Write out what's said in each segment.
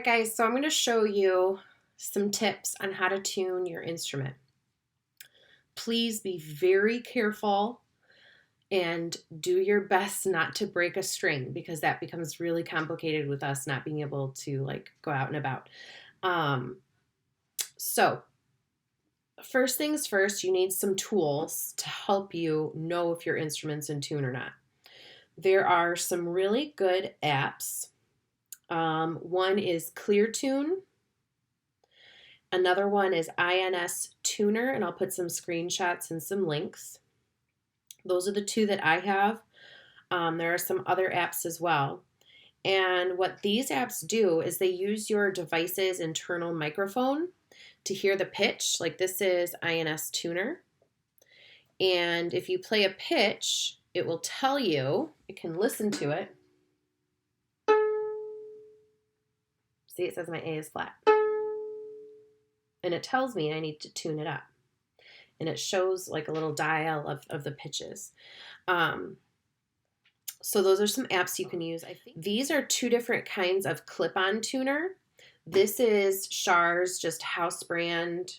right, guys, so I'm going to show you some tips on how to tune your instrument. Please be very careful and do your best not to break a string, because that becomes really complicated with us not being able to go out and about. So first things first, you need some tools to help you know if your instrument's in tune or not. There are some really good apps. One is ClearTune. Another one is INS Tuner, and I'll put some screenshots and some links. Those are the two that I have. There are some other apps as well. And what these apps do is they use your device's internal microphone to hear the pitch. Like this is INS Tuner. And if you play a pitch, it will tell you, you can listen to it. See, it says my A is flat. And it tells me I need to tune it up. And it shows like a little dial of the pitches. So those are some apps you can use. I think these are two different kinds of clip-on tuner. This is Shar's just house brand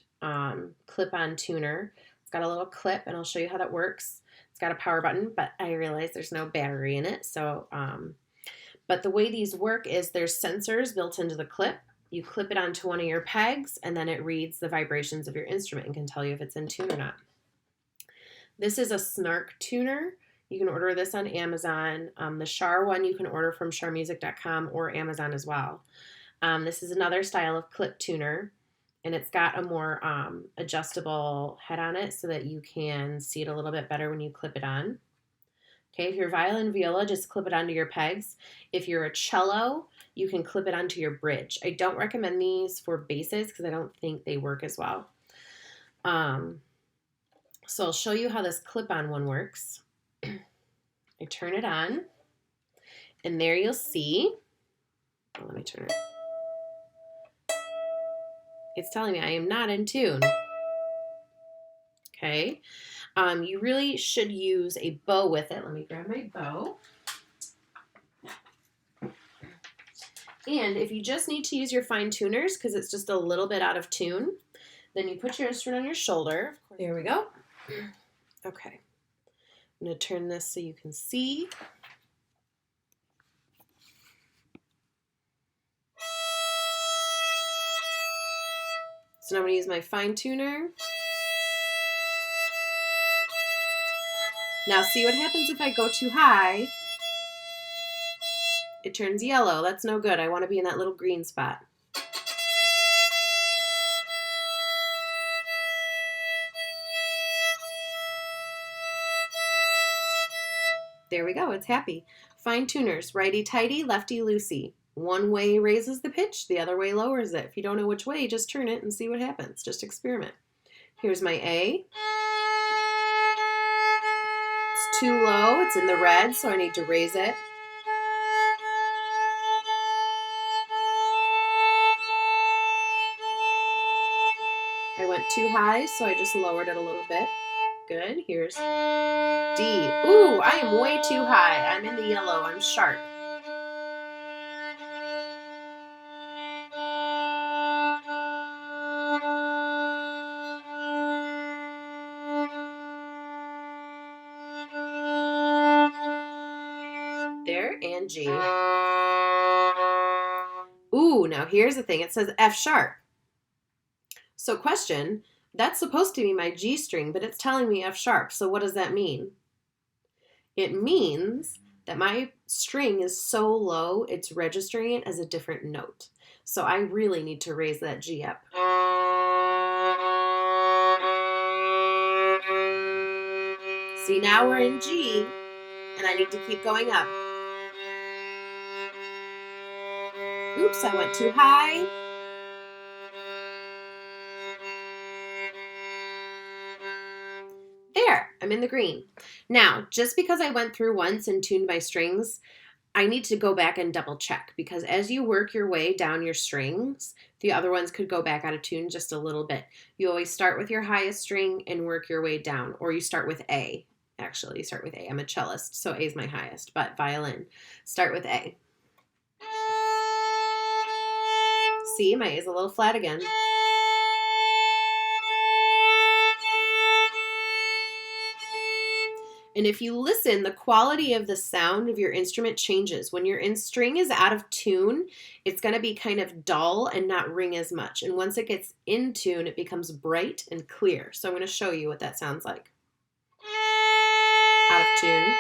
clip-on tuner. It's got a little clip, and I'll show you how that works. It's got a power button, but I realize there's no battery in it. So, but the way these work is there's sensors built into the clip. You clip it onto one of your pegs, and then it reads the vibrations of your instrument and can tell you if it's in tune or not. This is a snark tuner. You can order this on Amazon. The Shar one you can order from sharmusic.com or Amazon as well. This is another style of clip tuner, and it's got a more adjustable head on it so that you can see it a little bit better when you clip it on. Okay, if you're violin, viola, just clip it onto your pegs. If you're a cello, you can clip it onto your bridge. I don't recommend these for basses because I don't think they work as well. So I'll show you how this clip-on one works. I turn it on, and there you'll see, let me turn it. It's telling me I am not in tune. Okay. You really should use a bow with it. Let me grab my bow. And if you just need to use your fine tuners because it's just a little bit out of tune, then you put your instrument on your shoulder. There we go. Okay. I'm going to turn this so you can see. So now I'm going to use my fine tuner. Now see what happens if I go too high. It turns yellow. That's no good. I want to be in that little green spot. There we go. It's happy. Fine tuners. Righty-tighty, lefty-loosey. One way raises the pitch, the other way lowers it. If you don't know which way, just turn it and see what happens. Just experiment. Here's my A. It's too low. It's in the red, so I need to raise it. I went too high, so I just lowered it a little bit. Good. Here's D. Ooh, I am way too high. I'm in the yellow. I'm sharp. There, and G. Ooh, now here's the thing. It says F sharp. So question, that's supposed to be my G string, but it's telling me F sharp. So what does that mean? It means that my string is so low, it's registering it as a different note. So I really need to raise that G up. See, now we're in G, and I need to keep going up. Oops, I went too high. There, I'm in the green. Now, just because I went through once and tuned my strings, I need to go back and double check, because as you work your way down your strings, the other ones could go back out of tune just a little bit. You always start with your highest string and work your way down, or you start with A. Actually, you start with A. I'm a cellist, so A is my highest, but violin. Start with A. See, my A is a little flat again. And if you listen, the quality of the sound of your instrument changes. When your string is out of tune, it's going to be kind of dull and not ring as much. And once it gets in tune, it becomes bright and clear. So I'm going to show you what that sounds like. Out of tune.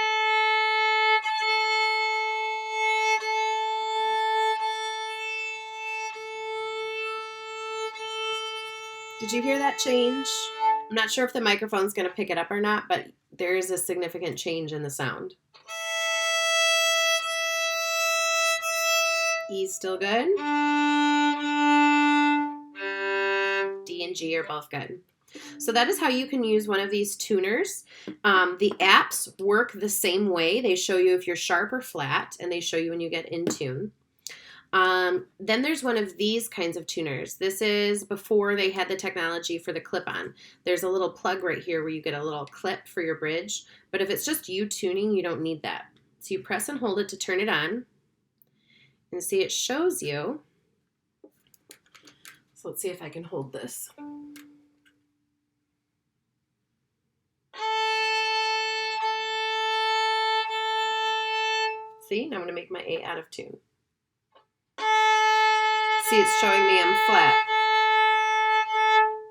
Did you hear that change? I'm not sure if the microphone's going to pick it up or not, but there is a significant change in the sound. E's still good. D and G are both good. So that is how you can use one of these tuners. The apps work the same way. They show you if you're sharp or flat, and they show you when you get in tune. Then there's one of these kinds of tuners. This is before they had the technology for the clip-on. There's a little plug right here where you get a little clip for your bridge. But if it's just you tuning, you don't need that. So you press and hold it to turn it on. And see, it shows you. So let's see if I can hold this. See, now I'm going to make my A out of tune. See, it's showing me I'm flat.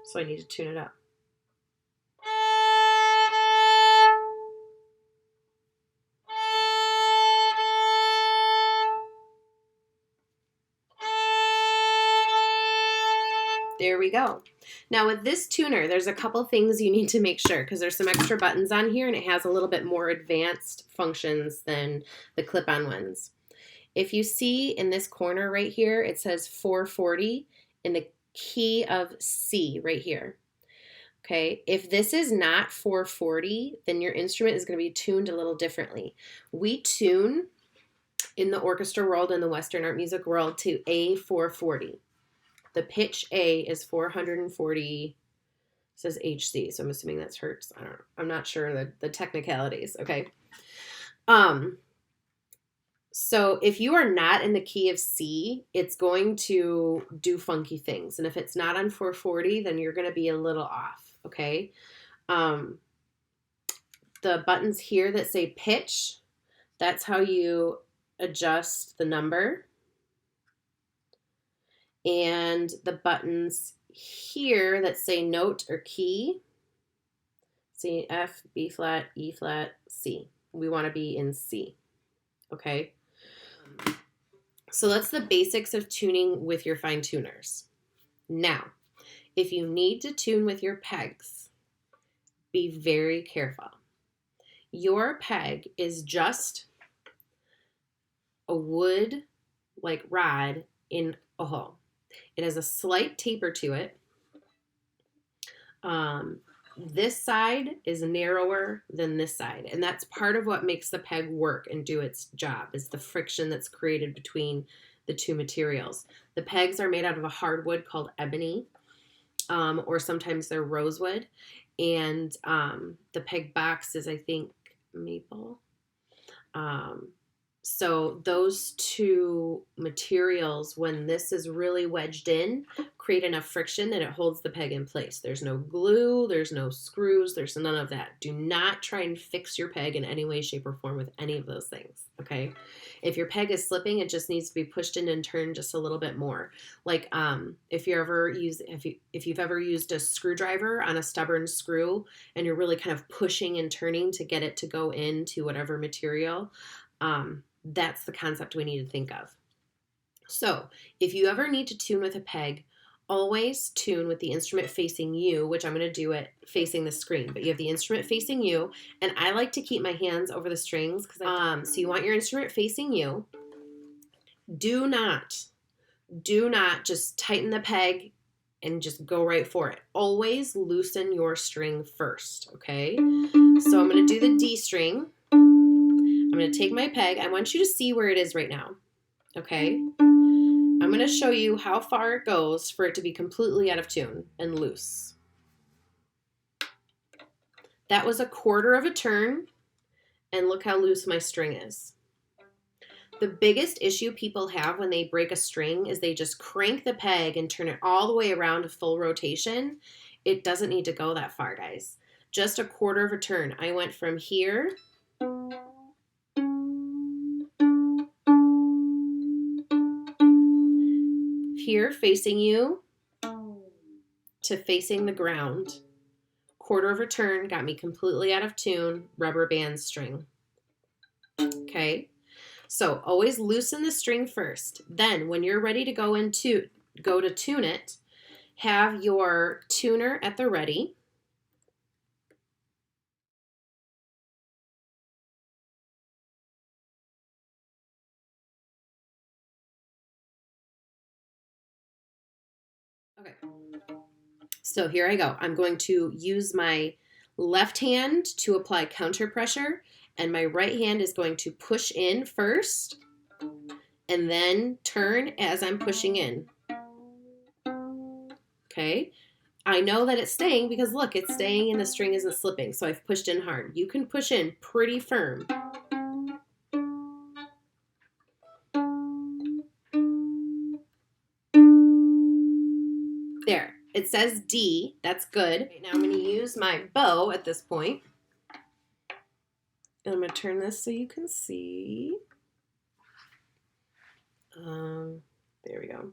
So I need to tune it up. There we go. Now with this tuner, there's a couple things you need to make sure because there's some extra buttons on here and it has a little bit more advanced functions than the clip-on ones. If you see in this corner right here, it says 440 in the key of C right here. Okay, if this is not 440, then your instrument is going to be tuned a little differently. We tune in the orchestra world and the Western art music world to A440. The pitch A is 440, it says HC, so I'm assuming that's hertz. I don't know. I'm not sure the technicalities, okay? So if you are not in the key of C, it's going to do funky things. And if it's not on 440, then you're going to be a little off, okay? The buttons here that say pitch, that's how you adjust the number. And the buttons here that say note or key, C, F, B flat, E flat, C. We want to be in C, okay? So that's the basics of tuning with your fine tuners. Now, if you need to tune with your pegs, be very careful. Your peg is just a wood like rod in a hole. It has a slight taper to it. This side is narrower than this side, and that's part of what makes the peg work and do its job, is the friction that's created between the two materials. The pegs are made out of a hardwood called ebony, or sometimes they're rosewood, and the peg box is, I think, maple. So those two materials, when this is really wedged in, create enough friction that it holds the peg in place. There's no glue, there's no screws, there's none of that. Do not try and fix your peg in any way, shape, or form with any of those things, okay? If your peg is slipping, it just needs to be pushed in and turned just a little bit more. Like if you've ever used a screwdriver on a stubborn screw and you're really kind of pushing and turning to get it to go into whatever material, that's the concept we need to think of. So if you ever need to tune with a peg, always tune with the instrument facing you, which I'm going to do it facing the screen, but you have the instrument facing you, and I like to keep my hands over the strings because so you want your instrument facing you. Do not just tighten the peg and just go right for it. Always loosen your string first, okay? So I'm going to do the D string. I'm going to take my peg. I want you to see where it is right now, okay? I'm going to show you how far it goes for it to be completely out of tune and loose. That was 1/4 of a turn, and look how loose my string is. The biggest issue people have when they break a string is they just crank the peg and turn it all the way around to full rotation. It doesn't need to go that far, guys. Just a quarter of a turn. I went from here facing you to facing the ground. Quarter of a turn got me completely out of tune, rubber band string. Okay, so always loosen the string first. Then when you're ready to go to tune it, have your tuner at the ready. Okay, so here I go. I'm going to use my left hand to apply counter pressure, and my right hand is going to push in first and then turn as I'm pushing in. Okay, I know that it's staying because look, it's staying and the string isn't slipping, so I've pushed in hard. You can push in pretty firm. There, it says D, that's good. Right, now I'm going to use my bow at this point. And I'm going to turn this so you can see. There we go.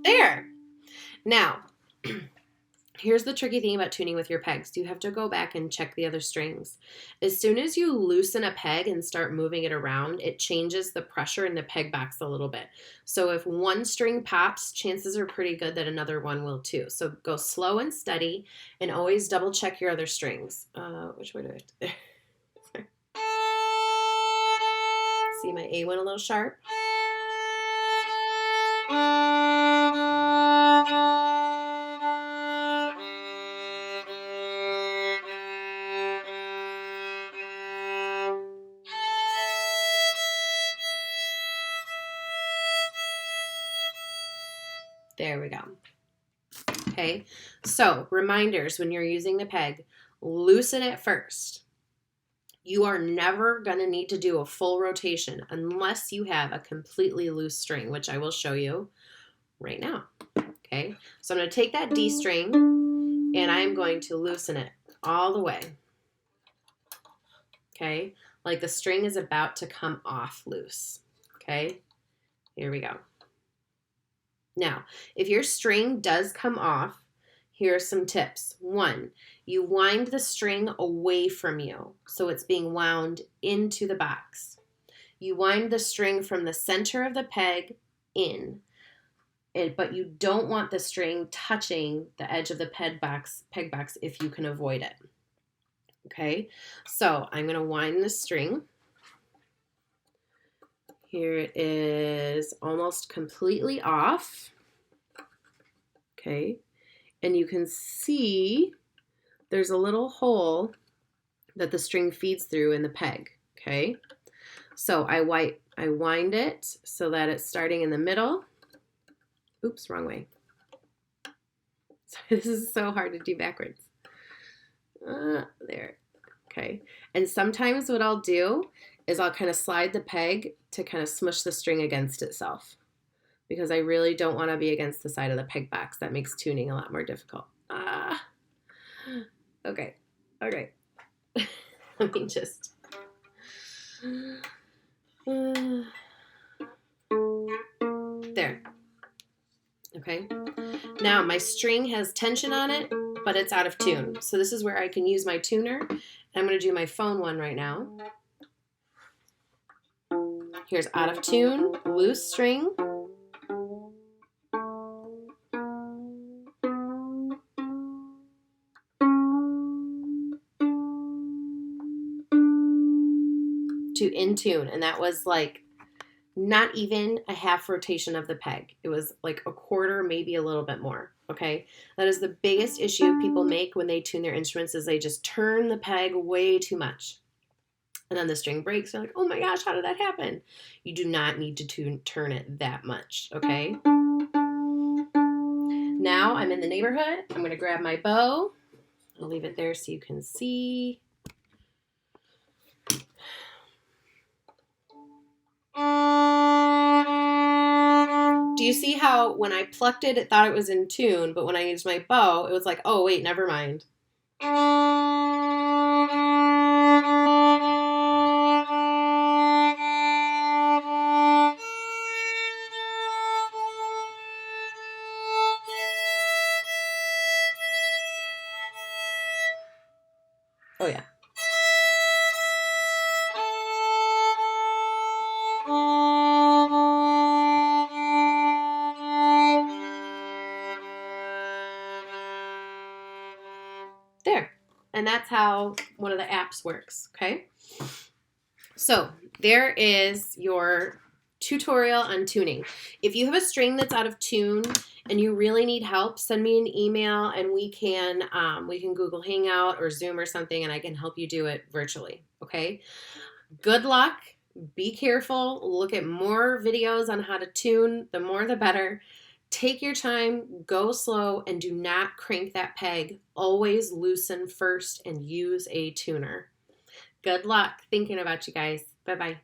There. Now, here's the tricky thing about tuning with your pegs. You have to go back and check the other strings. As soon as you loosen a peg and start moving it around, it changes the pressure in the peg box a little bit. So if one string pops, chances are pretty good that another one will too. So go slow and steady and always double check your other strings. Which way do I have to... See, my A went a little sharp. There we go. Okay, so reminders when you're using the peg, loosen it first. You are never going to need to do a full rotation unless you have a completely loose string, which I will show you right now. Okay, so I'm going to take that D string and I'm going to loosen it all the way. Okay, like the string is about to come off loose. Okay, here we go. Now, if your string does come off, here are some tips. 1, you wind the string away from you, so it's being wound into the box. You wind the string from the center of the peg in, but you don't want the string touching the edge of the peg box if you can avoid it. Okay, so I'm going to wind the string. Here it is almost completely off. Okay, and you can see there's a little hole that the string feeds through in the peg. Okay, so I wind it so that it's starting in the middle. Oops, wrong way. This is so hard to do backwards. There. Okay, and sometimes what I'll do is I'll kind of slide the peg to kind of smush the string against itself because I really don't want to be against the side of the peg box. That makes tuning a lot more difficult. Okay. Let me just... There. Okay. Now my string has tension on it, but it's out of tune. So this is where I can use my tuner. And I'm going to do my phone one right now. Here's out of tune, loose string. To in tune, and that was like not even a half rotation of the peg. It was like a quarter, maybe a little bit more. Okay, that is the biggest issue people make when they tune their instruments is they just turn the peg way too much. and then the string breaks. You're like, oh my gosh, how did that happen? You do not need to turn it that much, okay? Now I'm in the neighborhood. I'm going to grab my bow. I'll leave it there so you can see. Do you see how when I plucked it, it thought it was in tune, but when I used my bow, it was like, oh, wait, never mind. Oh, yeah. There. And that's how one of the apps works, okay? So there is your tutorial on tuning. If you have a string that's out of tune and you really need help, send me an email and we can Google Hangout or Zoom or something and I can help you do it virtually, okay? Good luck. Be careful. Look at more videos on how to tune. The more the better. Take your time, go slow, and do not crank that peg. Always loosen first and use a tuner. Good luck. Thinking about you guys. Bye-bye.